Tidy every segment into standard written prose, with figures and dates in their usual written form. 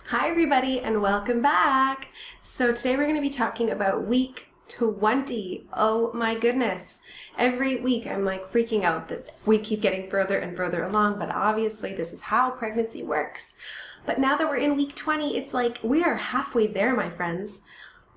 Hi everybody and welcome back. So today we're going to be talking about week 20. Oh my goodness. Every week I'm like freaking out that we keep getting further and further along, but obviously this is how pregnancy works. But now that we're in week 20, it's like we are halfway there, my friends.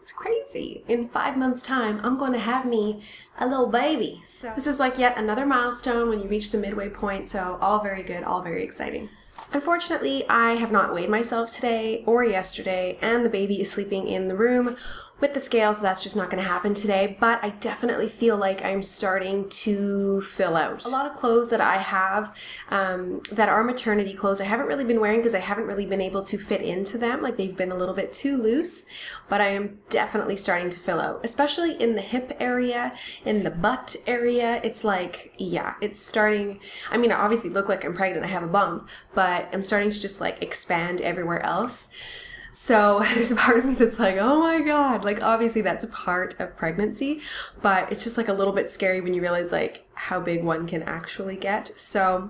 It's crazy. In 5 months' time, I'm going to have me a little baby. So this is like yet another milestone when you reach the midway point, so all very good, all very exciting. Unfortunately, I have not weighed myself today or yesterday, and the baby is sleeping in the room with the scale, so that's just not going to happen today, but I definitely feel like I'm starting to fill out. A lot of clothes that I have that are maternity clothes I haven't really been wearing because I haven't really been able to fit into them, like they've been a little bit too loose, but I am definitely starting to fill out, especially in the hip area, in the butt area. It's like, yeah, it's starting, I mean, I obviously look like I'm pregnant, I have a bump, but I'm starting to just like expand everywhere else. So there's a part of me that's like, oh my God, like obviously that's a part of pregnancy, but it's just like a little bit scary when you realize like how big one can actually get. So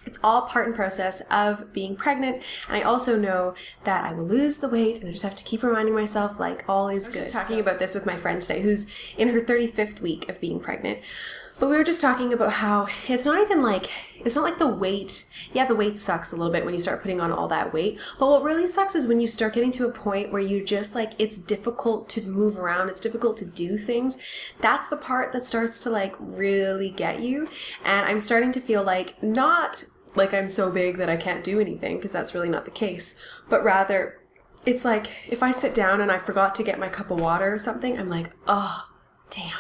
it's all part and process of being pregnant, and I also know that I will lose the weight, and I just have to keep reminding myself like all is good. I was just talking about this with my friend today who's in her 35th week of being pregnant. But we were just talking about how it's not even like, it's not like the weight. Yeah, the weight sucks a little bit when you start putting on all that weight. But what really sucks is when you start getting to a point where you just like, it's difficult to move around. It's difficult to do things. That's the part that starts to like really get you. And I'm starting to feel like not like I'm so big that I can't do anything, because that's really not the case. But rather, it's like if I sit down and I forgot to get my cup of water or something, I'm like, oh, damn.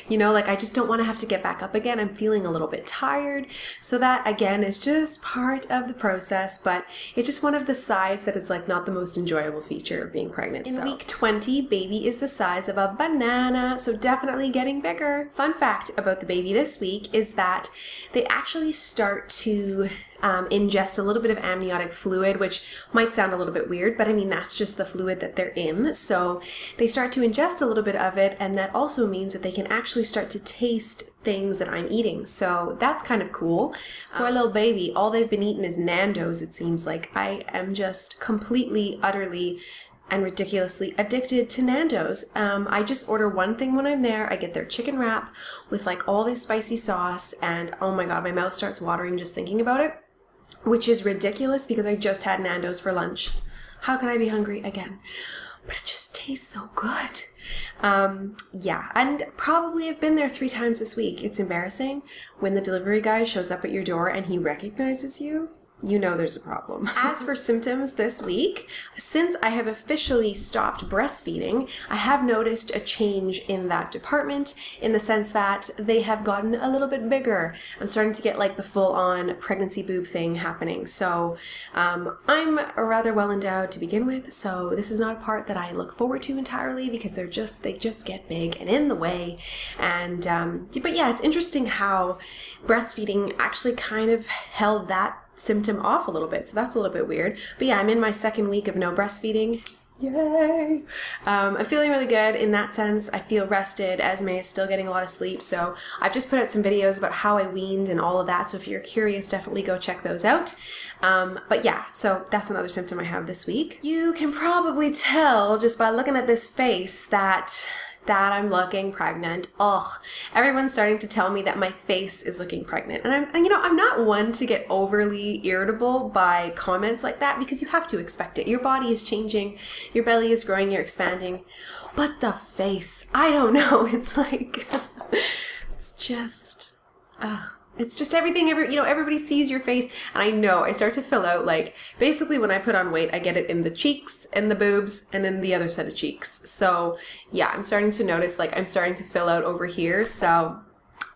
You know, like I just don't want to have to get back up again. I'm feeling a little bit tired. So that again is just part of the process, but it's just one of the sides that is like not the most enjoyable feature of being pregnant. In week 20, baby is the size of a banana, so definitely getting bigger. Fun fact about the baby this week is that they actually start to ingest a little bit of amniotic fluid, which might sound a little bit weird, but I mean, that's just the fluid that they're in. So they start to ingest a little bit of it, and that also means that they can actually start to taste things that I'm eating. So that's kind of cool. Poor little baby, all they've been eating is Nando's, it seems like. I am just completely, utterly, and ridiculously addicted to Nando's. I just order one thing when I'm there. I get their chicken wrap with like all this spicy sauce, and oh my God, my mouth starts watering just thinking about it, which is ridiculous because I just had Nando's for lunch. How can I be hungry again? But it just tastes so good. Yeah, and probably have been there 3 times this week. It's embarrassing when the delivery guy shows up at your door and he recognizes you. You know there's a problem. As for symptoms this week, since I have officially stopped breastfeeding, I have noticed a change in that department in the sense that they have gotten a little bit bigger. I'm starting to get like the full-on pregnancy boob thing happening. So I'm rather well endowed to begin with, so this is not a part that I look forward to entirely because they just get big and in the way. And but yeah, it's interesting how breastfeeding actually kind of held that symptom off a little bit, so that's a little bit weird. But yeah, I'm in my 2nd week of no breastfeeding. Yay! I'm feeling really good in that sense. I feel rested. Esme is still getting a lot of sleep, so I've just put out some videos about how I weaned and all of that, so if you're curious, definitely go check those out. But yeah, so that's another symptom I have this week. You can probably tell just by looking at this face that I'm looking pregnant. Ugh. Everyone's starting to tell me that my face is looking pregnant. And you know, I'm not one to get overly irritable by comments like that because you have to expect it. Your body is changing, your belly is growing, you're expanding. But the face, I don't know. It's like, it's just, it's just everything, you know, everybody sees your face, and I know I start to fill out, like, basically when I put on weight, I get it in the cheeks, and the boobs, and in the other set of cheeks. So, yeah, I'm starting to notice, like, I'm starting to fill out over here, so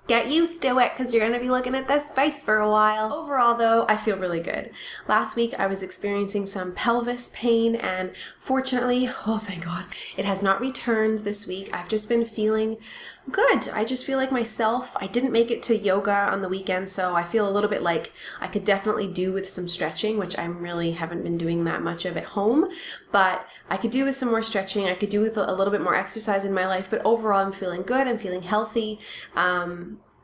get used to it because you're going to be looking at this face for a while. Overall, though, I feel really good. Last week, I was experiencing some pelvis pain, and fortunately, oh, thank God, it has not returned this week. I've just been feeling good. I just feel like myself. I didn't make it to yoga on the weekend, so I feel a little bit like I could definitely do with some stretching, which I really haven't been doing that much of at home, but I could do with some more stretching. I could do with a little bit more exercise in my life, but overall, I'm feeling good. I'm feeling healthy.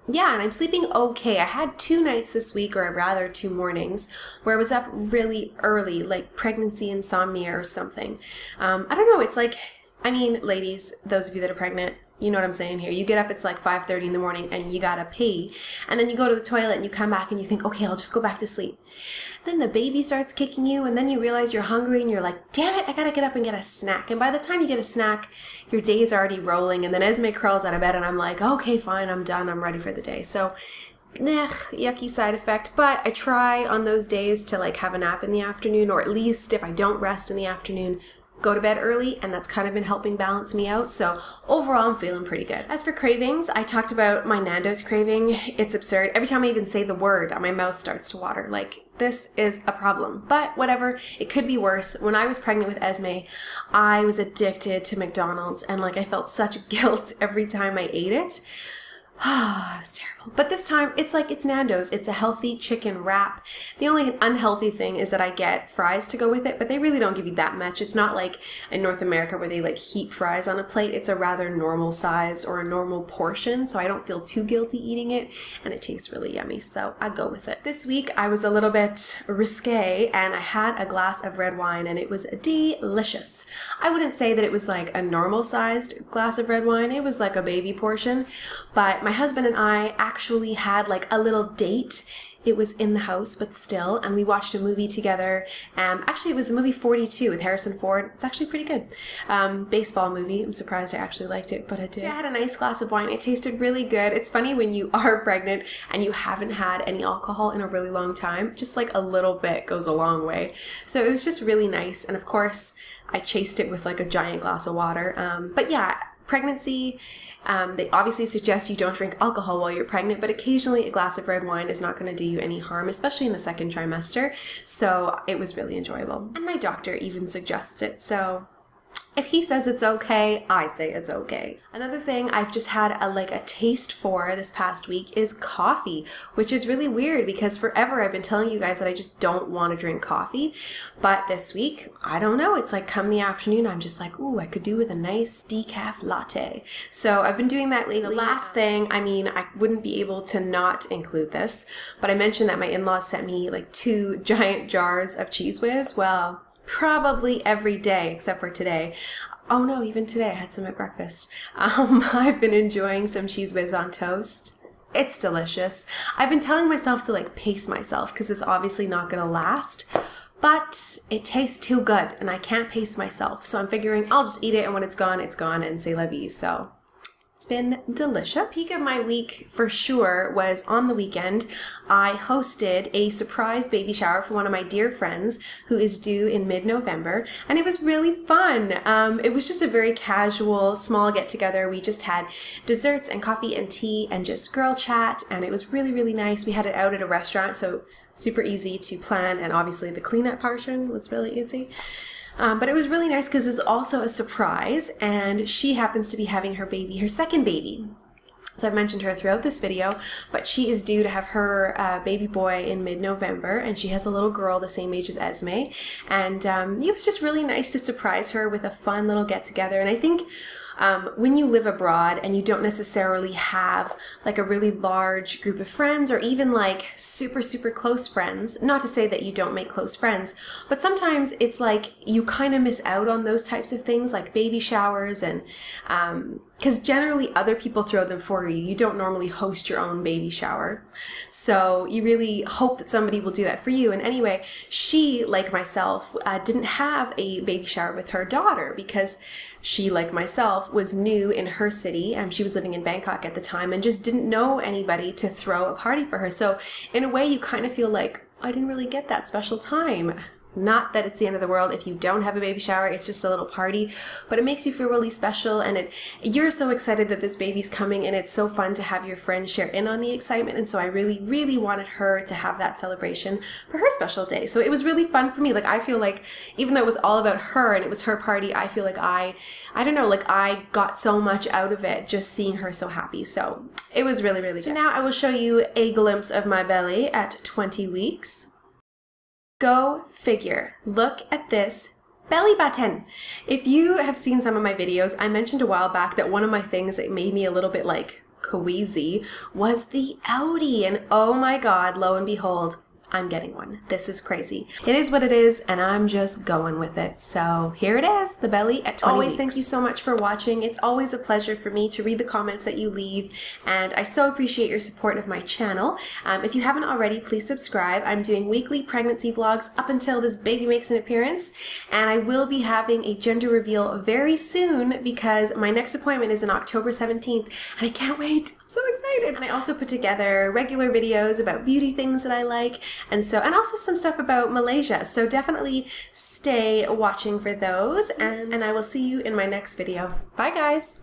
yeah, and I'm sleeping okay. I had 2 nights this week, or rather 2 mornings, where I was up really early, like pregnancy insomnia or something. I don't know, it's like, I mean, ladies, those of you that are pregnant, you know what I'm saying here. You get up, it's like 5:30 in the morning and you gotta pee. And then you go to the toilet and you come back and you think, okay, I'll just go back to sleep. Then the baby starts kicking you and then you realize you're hungry and you're like, damn it, I gotta get up and get a snack. And by the time you get a snack, your day is already rolling. And then Esme crawls out of bed and I'm like, okay, fine, I'm done. I'm ready for the day. So, yucky side effect. But I try on those days to like have a nap in the afternoon, or at least if I don't rest in the afternoon, go to bed early, and that's kind of been helping balance me out. So overall, I'm feeling pretty good. As for cravings, I talked about my Nando's craving. It's absurd. Every time I even say the word, my mouth starts to water. Like, this is a problem. But whatever, it could be worse. When I was pregnant with Esme, I was addicted to McDonald's, and like I felt such guilt every time I ate it. Ah, it was terrible. But this time, it's like, it's Nando's. It's a healthy chicken wrap. The only unhealthy thing is that I get fries to go with it, but they really don't give you that much. It's not like in North America where they like heap fries on a plate. It's a rather normal size or a normal portion, so I don't feel too guilty eating it, and it tastes really yummy, so I go with it. This week, I was a little bit risque, and I had a glass of red wine, and it was delicious. I wouldn't say that it was like a normal-sized glass of red wine. It was like a baby portion, but my husband and I actually had like a little date. It was in the house, but still, and we watched a movie together. Actually, it was the movie 42 with Harrison Ford. It's actually pretty good. Baseball movie. I'm surprised I actually liked it, but I did. So I had a nice glass of wine. It tasted really good. It's funny when you are pregnant and you haven't had any alcohol in a really long time. Just like a little bit goes a long way. So it was just really nice, and of course, I chased it with like a giant glass of water. But yeah, pregnancy, they obviously suggest you don't drink alcohol while you're pregnant, but occasionally a glass of red wine is not going to do you any harm, especially in the 2nd trimester. So it was really enjoyable. And my doctor even suggests it, so if he says it's okay, I say it's okay. Another thing I've just had a taste for this past week is coffee, which is really weird because forever I've been telling you guys that I just don't want to drink coffee. But this week, I don't know, it's like come the afternoon, I'm just like, ooh, I could do with a nice decaf latte. So I've been doing that lately. The last thing, I mean, I wouldn't be able to not include this, but I mentioned that my in-laws sent me like 2 giant jars of Cheese Whiz. Well, probably every day except for today. Oh no, even today I had some at breakfast. I've been enjoying some Cheese Whiz on toast. It's delicious. I've been telling myself to like pace myself because it's obviously not gonna last, but it tastes too good and I can't pace myself. So I'm figuring I'll just eat it, and when it's gone, and c'est la vie. So it's been delicious. Peak of my week for sure was on the weekend. I hosted a surprise baby shower for one of my dear friends who is due in mid-November, and it was really fun. It was just a very casual, small get-together. We just had desserts and coffee and tea and just girl chat, and it was really, really nice. We had it out at a restaurant, so super easy to plan, and obviously the cleanup portion was really easy. But it was really nice because it was also a surprise, and she happens to be having her baby, her 2nd baby. So I've mentioned her throughout this video, but she is due to have her baby boy in mid-November, and she has a little girl the same age as Esme. And it was just really nice to surprise her with a fun little get-together. And I think when you live abroad and you don't necessarily have like a really large group of friends, or even like super, super close friends, not to say that you don't make close friends, but sometimes it's like you kind of miss out on those types of things like baby showers, and because generally other people throw them for you. You don't normally host your own baby shower. So you really hope that somebody will do that for you. And anyway, she, like myself, didn't have a baby shower with her daughter because she, like myself, was new in her city. She was living in Bangkok at the time and just didn't know anybody to throw a party for her. So in a way, you kind of feel like, I didn't really get that special time. Not that it's the end of the world if you don't have a baby shower, it's just a little party, but it makes you feel really special, and you're so excited that this baby's coming, and it's so fun to have your friends share in on the excitement. And so I really, really wanted her to have that celebration for her special day. So it was really fun for me. Like, I feel like even though it was all about her and it was her party, I feel like I don't know, like I got so much out of it just seeing her so happy. So it was really, really good. So now I will show you a glimpse of my belly at 20 weeks. Go figure. Look at this belly button. If you have seen some of my videos, I mentioned a while back that one of my things that made me a little bit like queasy was the outie. And oh my god, lo and behold, I'm getting one. This is crazy. It is what it is, and I'm just going with it. So here it is, the belly at 20 weeks. Thank you so much for watching. It's always a pleasure for me to read the comments that you leave, and I so appreciate your support of my channel. If you haven't already, please subscribe. I'm doing weekly pregnancy vlogs up until this baby makes an appearance, and I will be having a gender reveal very soon because my next appointment is on October 17th, and I can't wait. I'm so excited. And I also put together regular videos about beauty things that I like, and also some stuff about Malaysia. So definitely stay watching for those, and I will see you in my next video. Bye guys.